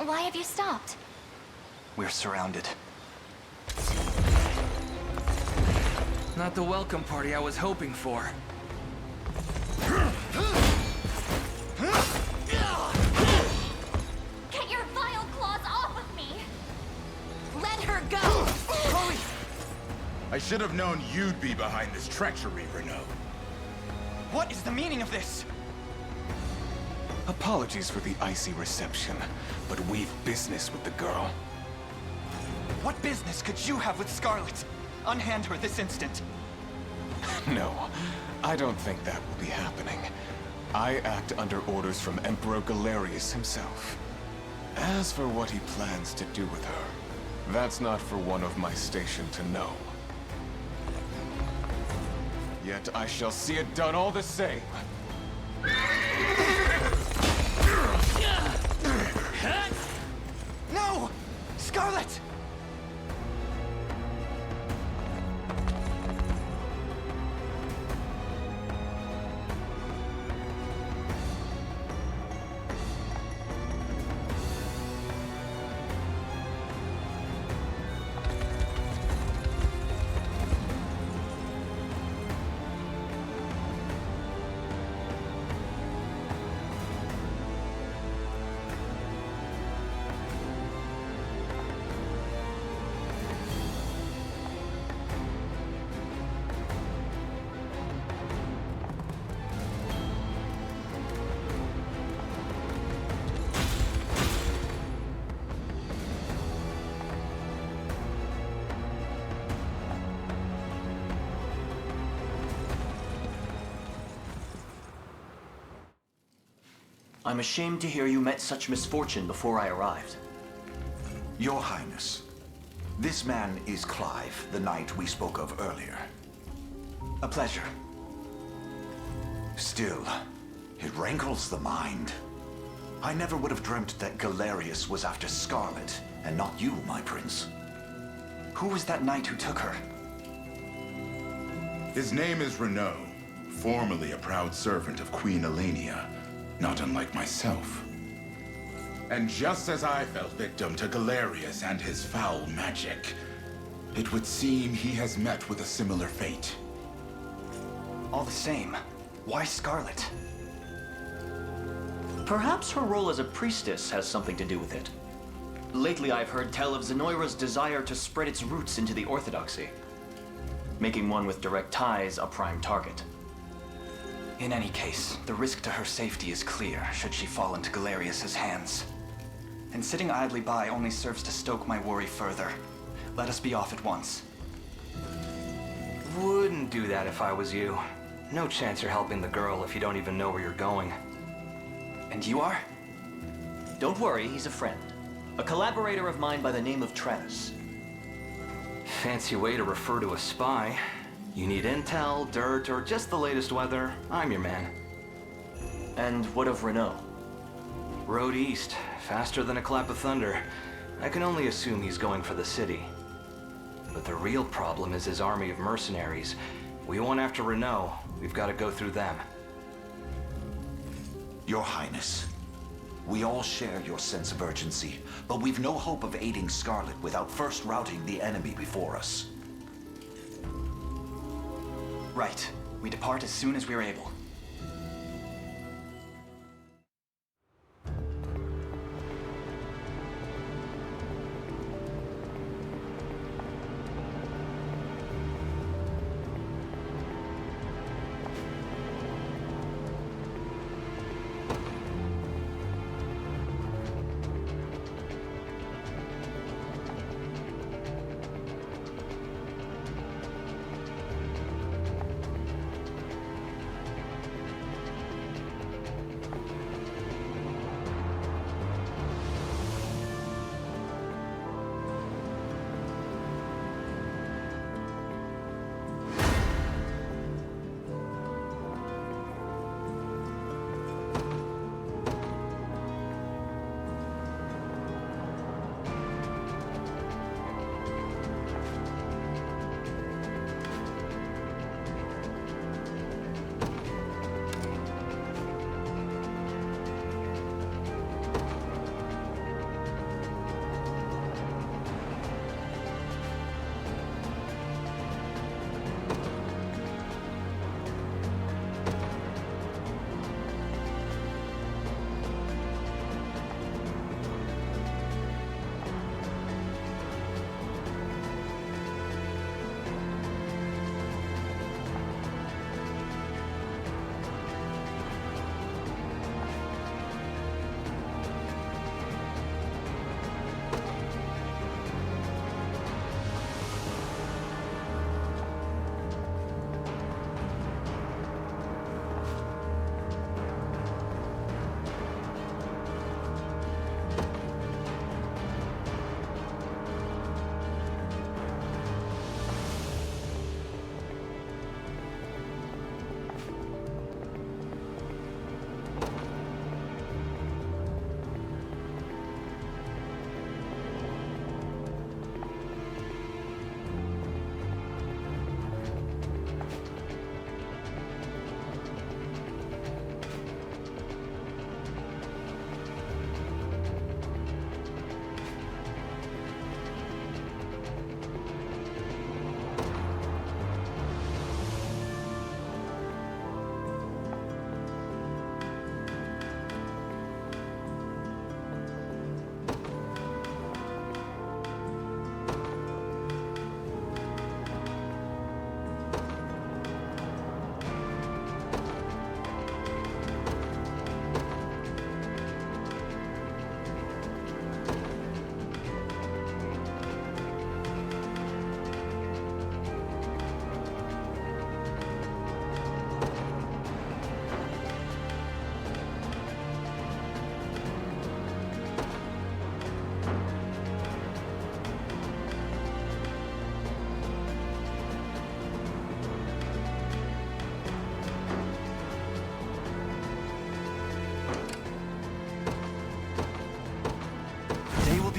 Why have you stopped? We're surrounded. Not the welcome party I was hoping for. Get your vile claws off of me! Let her go! Chloe! I should have known you'd be behind this treachery, Renault. What is the meaning of this? Apologies for the icy reception, but we've business with the girl. What business could you have with Scarlet? Unhand her this instant. No, I don't think that will be happening. I act under orders from Emperor Galerius himself. As for what he plans to do with her, that's not for one of my station to know. Yet I shall see it done all the same. No! Scarlet! I'm ashamed to hear you met such misfortune before I arrived. Your Highness, this man is Clive, the knight we spoke of earlier. A pleasure. Still, it rankles the mind. I never would have dreamt that Galerius was after Scarlet, and not you, my prince. Who was that knight who took her? His name is Renault, formerly a proud servant of Queen Elenia, not unlike myself. And just as I fell victim to Galerius and his foul magic, it would seem he has met with a similar fate. All the same, why Scarlet? Perhaps her role as a priestess has something to do with it. Lately I've heard tell of Zenoira's desire to spread its roots into the Orthodoxy, making one with direct ties a prime target. In any case, the risk to her safety is clear should she fall into Galerius's hands. And sitting idly by only serves to stoke my worry further. Let us be off at once. Wouldn't do that if I was you. No chance you're helping the girl if you don't even know where you're going. And you are? Don't worry, he's a friend. A collaborator of mine by the name of Travis. Fancy way to refer to a spy. You need intel, dirt, or just the latest weather, I'm your man. And what of Renault? Road east, faster than a clap of thunder. I can only assume he's going for the city. But the real problem is his army of mercenaries. We want after Renault, we've got to go through them. Your Highness, we all share your sense of urgency, but we've no hope of aiding Scarlet without first routing the enemy before us. Right. We depart as soon as we're able.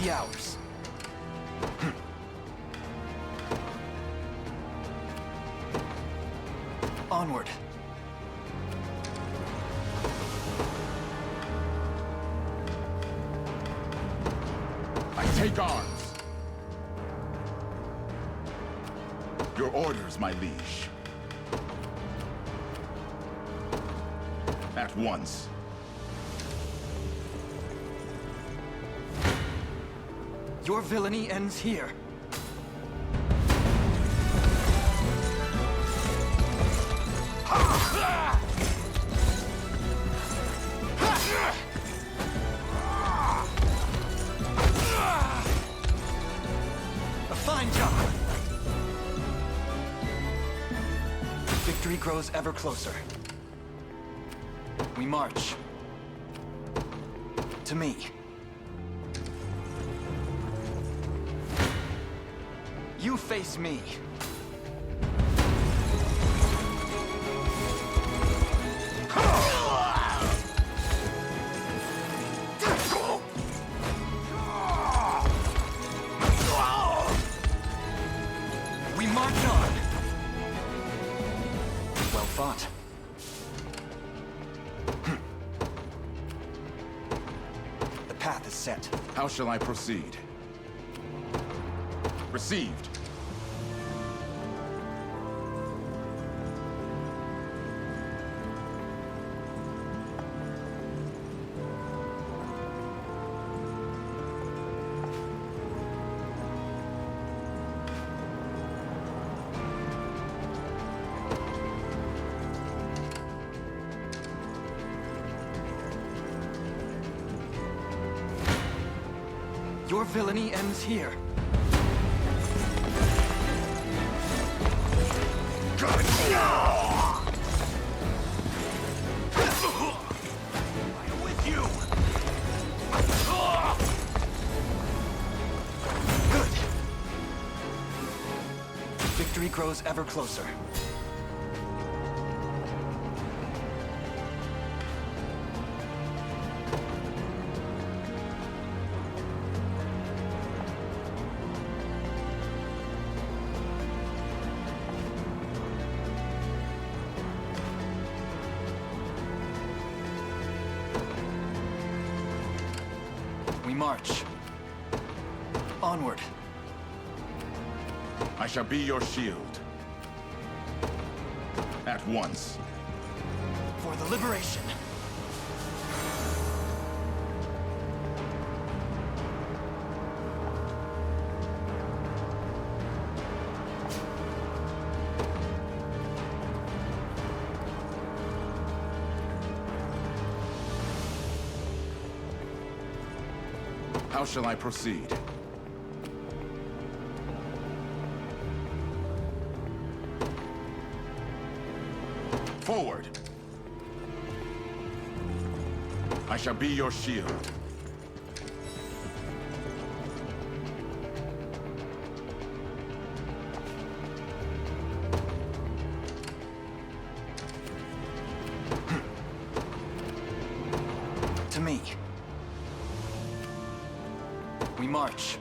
be ours. Onward. I take arms. Your orders, my liege. At once. Your villainy ends here. A fine job. Victory grows ever closer. We march. To me. You face me. We march on. Well fought. The path is set. How shall I proceed? Received. Your villainy ends here. I'm with you. Good. Victory grows ever closer. We march. Onward. I shall be your shield. At once. For the liberation. How shall I proceed? Forward! I shall be your shield. To me. We march.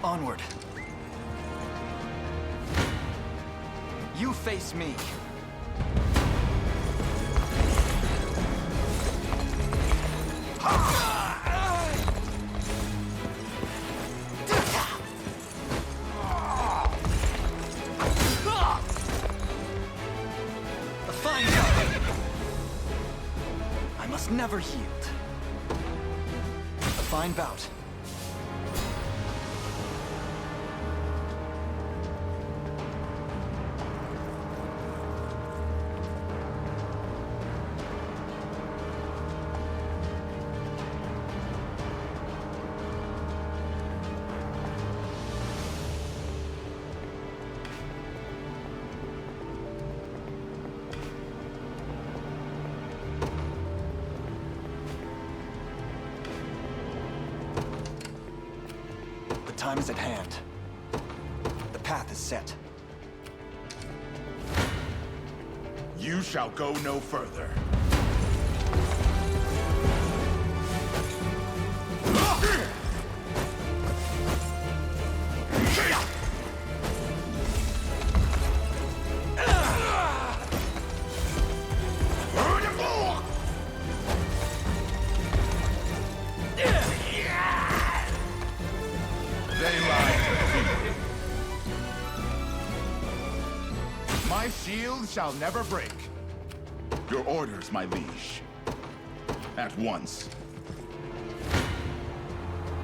Onward. You face me. A Fine job! I must never yield. A fine bout. The time is at hand. The path is set. You shall go no further. They lie defeated. My shield shall never break. Your orders, my liege. At once.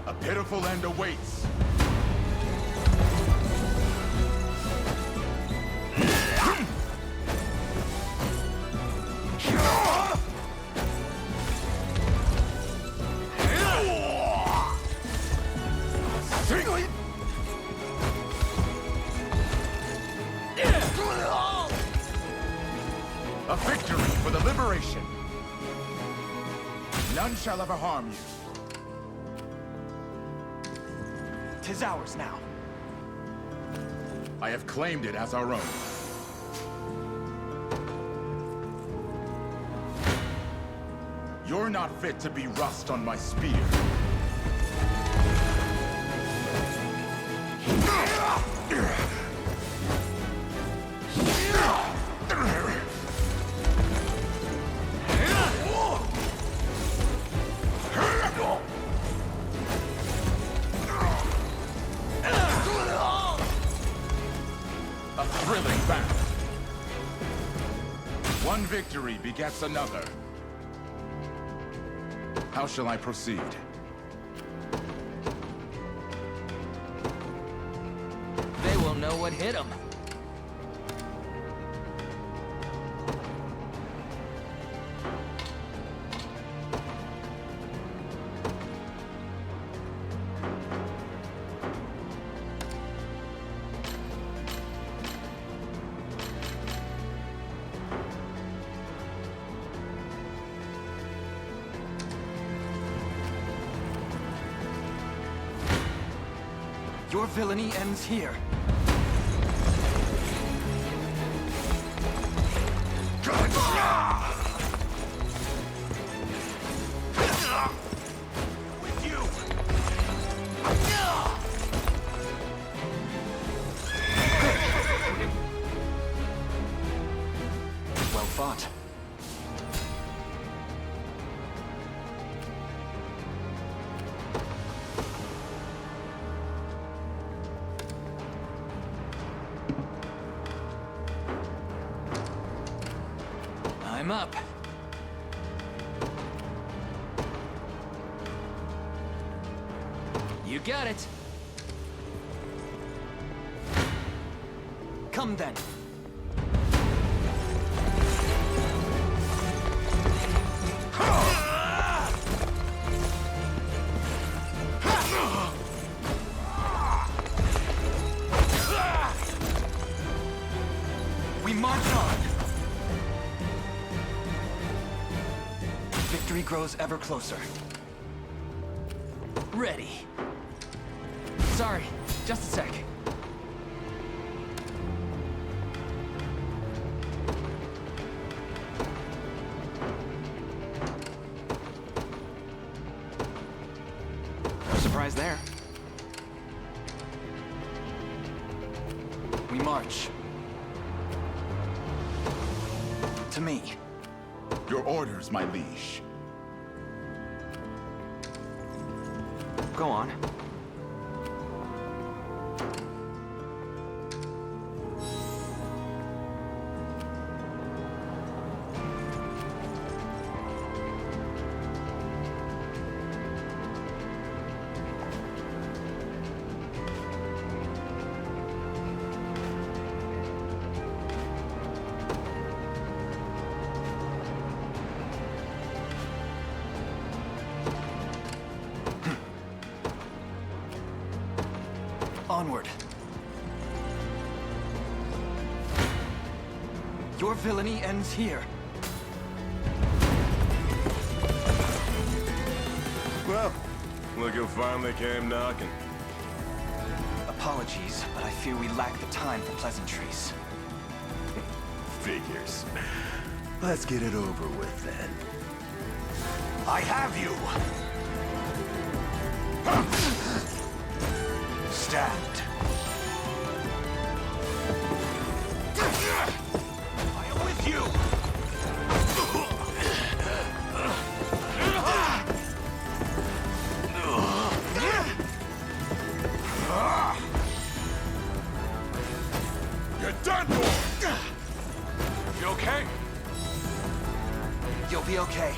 A pitiful end awaits. A victory for the liberation. None shall ever harm you. 'Tis ours now. I have claimed it as our own. You're not fit to be rust on my spear. A thrilling battle. One victory begets another. How shall I proceed? They will know what hit them. Your villainy ends here. With you! Well fought. I'm up. You got it. Come then. We march on. Victory grows ever closer. Ready. Sorry, just a sec. No surprise there. We march. To me. Your orders, my liege. Go on. Onward. Your villainy ends here. Well, look who finally came knocking. Apologies, but I fear we lack the time for pleasantries. Figures. Let's get it over with then. I have you! Stand. I am with you! You're done for! You okay? You'll be okay.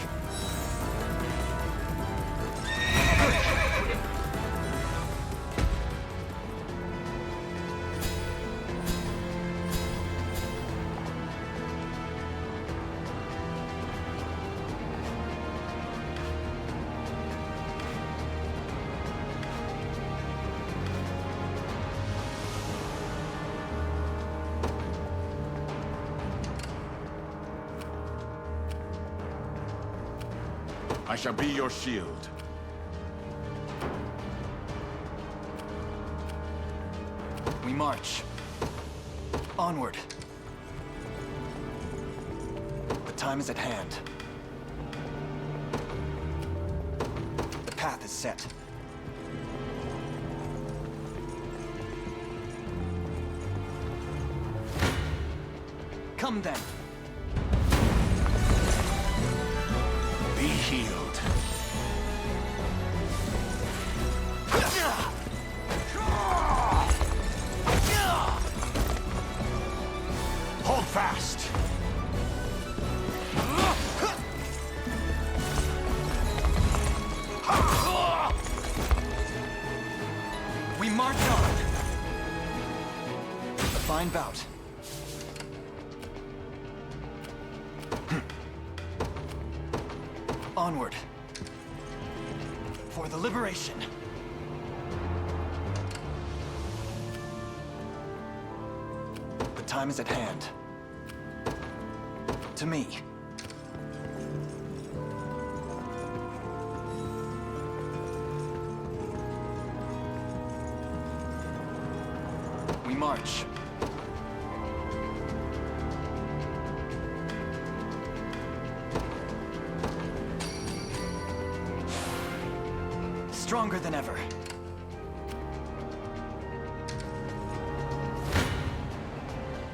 I shall be your shield. We march. Onward. The time is at hand. The path is set. Come then. Be healed. Hold fast. We march on. A fine bout. Onward. For the liberation. The time is at hand. To me. We march. Stronger than ever.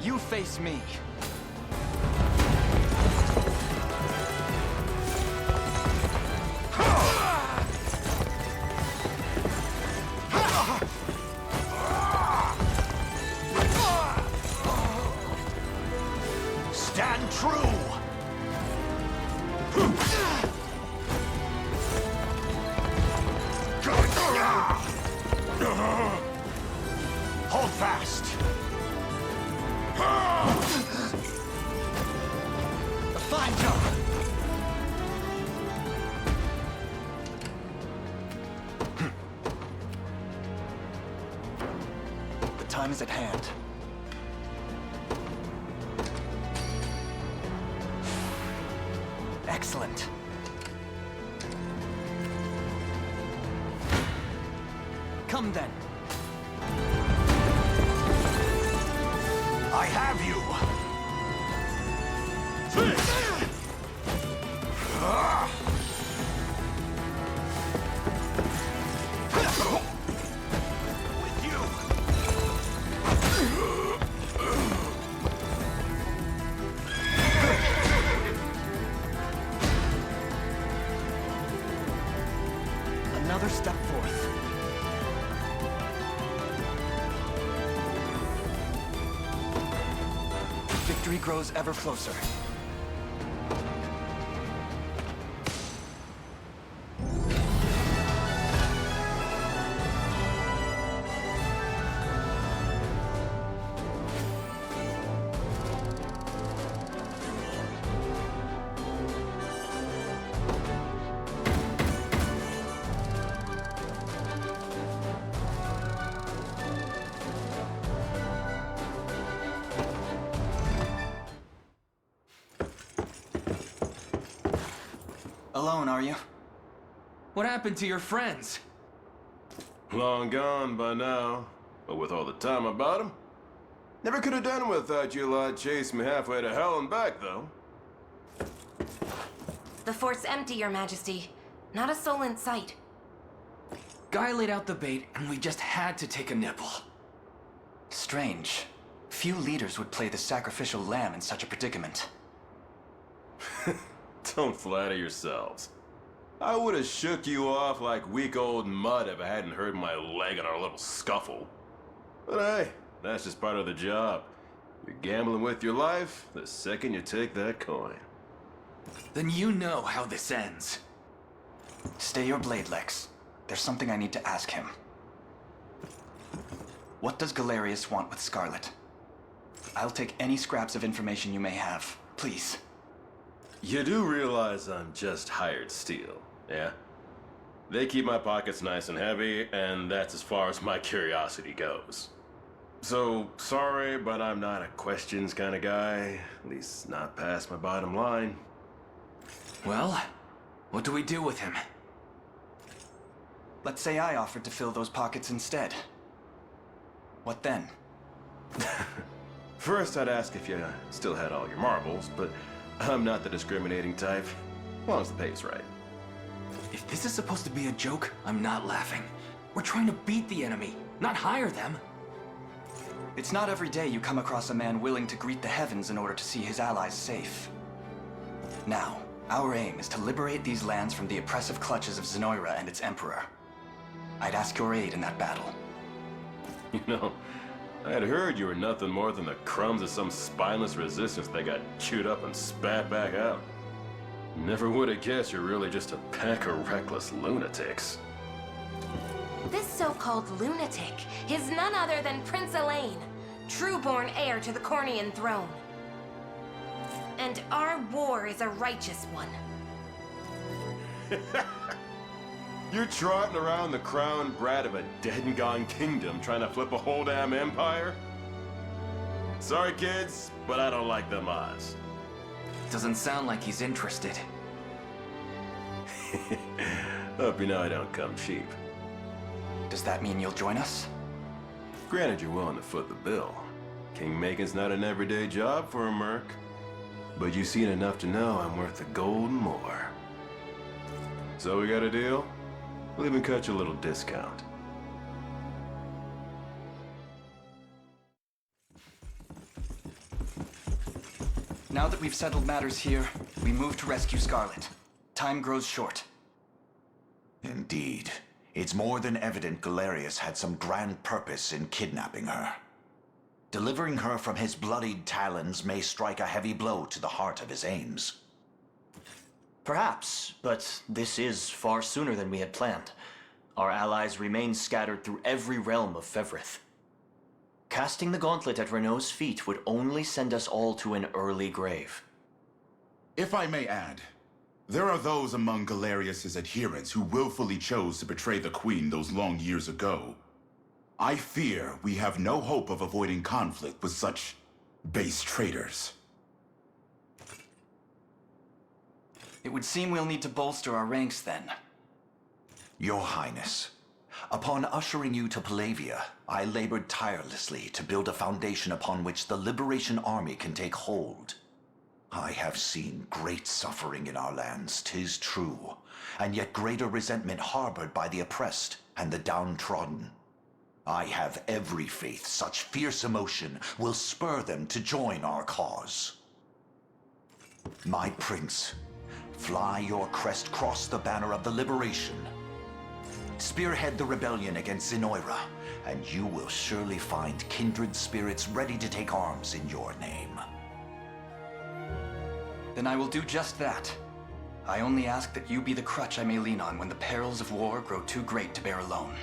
You face me. Stand true! Hold fast! A fine job. The time is at hand. Excellent. Come then. I have you! With you! Another step forth. Victory grows ever closer. Alone, are you? What happened to your friends? Long gone by now, but with all the time about him. Never could have done it without you lot chasing me halfway to hell and back, though. The fort's empty, Your Majesty. Not a soul in sight. Guy laid out the bait, and we just had to take a nibble. Strange. Few leaders would play the sacrificial lamb in such a predicament. Don't flatter yourselves. I would have shook you off like weak old mud if I hadn't hurt my leg in our little scuffle. But hey, that's just part of the job. You're gambling with your life the second you take that coin. Then you know how this ends. Stay your blade, Lex. There's something I need to ask him. What does Galerius want with Scarlet? I'll take any scraps of information you may have, please. You do realize I'm just hired steel, yeah? They keep my pockets nice and heavy, and that's as far as my curiosity goes. So, sorry, but I'm not a questions kind of guy. At least not past my bottom line. Well, what do we do with him? Let's say I offered to fill those pockets instead. What then? First, I'd ask if you still had all your marbles, but I'm not the discriminating type, as long as the pay's right. If this is supposed to be a joke, I'm not laughing. We're trying to beat the enemy, not hire them. It's not every day you come across a man willing to greet the heavens in order to see his allies safe. Now, our aim is to liberate these lands from the oppressive clutches of Zenoira and its emperor. I'd ask your aid in that battle. You know, I had heard you were nothing more than the crumbs of some spineless resistance that got chewed up and spat back out. Never would have guessed you're really just a pack of reckless lunatics. This so-called lunatic is none other than Prince Elaine, true-born heir to the Cornian throne. And our war is a righteous one. You're trotting around the crowned brat of a dead and gone kingdom trying to flip a whole damn empire? Sorry, kids, but I don't like them odds. Doesn't sound like he's interested. Hope you know I don't come cheap. Does that mean you'll join us? Granted, you're willing to foot the bill. King-making's not an everyday job for a merc. But you've seen enough to know I'm worth the gold and more. So we got a deal? We'll even cut you a little discount. Now that we've settled matters here, we move to rescue Scarlet. Time grows short. Indeed. It's more than evident Galerius had some grand purpose in kidnapping her. Delivering her from his bloodied talons may strike a heavy blow to the heart of his aims. Perhaps, but this is far sooner than we had planned. Our allies remain scattered through every realm of Fevrith. Casting the gauntlet at Renault's feet would only send us all to an early grave. If I may add, there are those among Galerius's adherents who willfully chose to betray the Queen those long years ago. I fear we have no hope of avoiding conflict with such base traitors. It would seem we'll need to bolster our ranks then. Your Highness, upon ushering you to Palavia, I labored tirelessly to build a foundation upon which the Liberation Army can take hold. I have seen great suffering in our lands, 'tis true, and yet greater resentment harbored by the oppressed and the downtrodden. I have every faith such fierce emotion will spur them to join our cause. My prince, fly your crest across the banner of the liberation. Spearhead the rebellion against Zenoira, and you will surely find kindred spirits ready to take arms in your name. Then I will do just that. I only ask that you be the crutch I may lean on when the perils of war grow too great to bear alone.